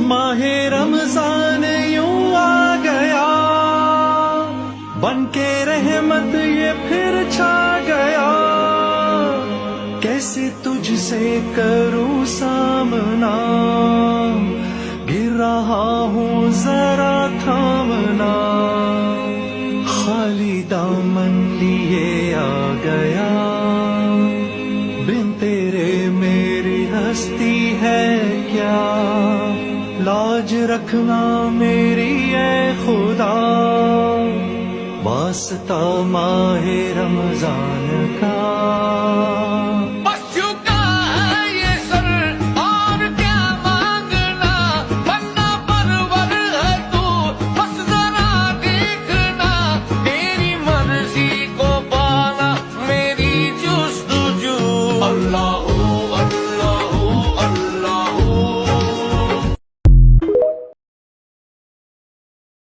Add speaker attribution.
Speaker 1: माहे रमजान यूं आ गया, बन के रहमत ये फिर छा गया। कैसे तुझसे करूं सामना, गिर रहा हूँ जरा थामना। खाली दामन लिए आ गया, बिन तेरे मेरी हस्ती है क्या। लाज रखना मेरी ए खुदा, वास्ता माहे रमजान का।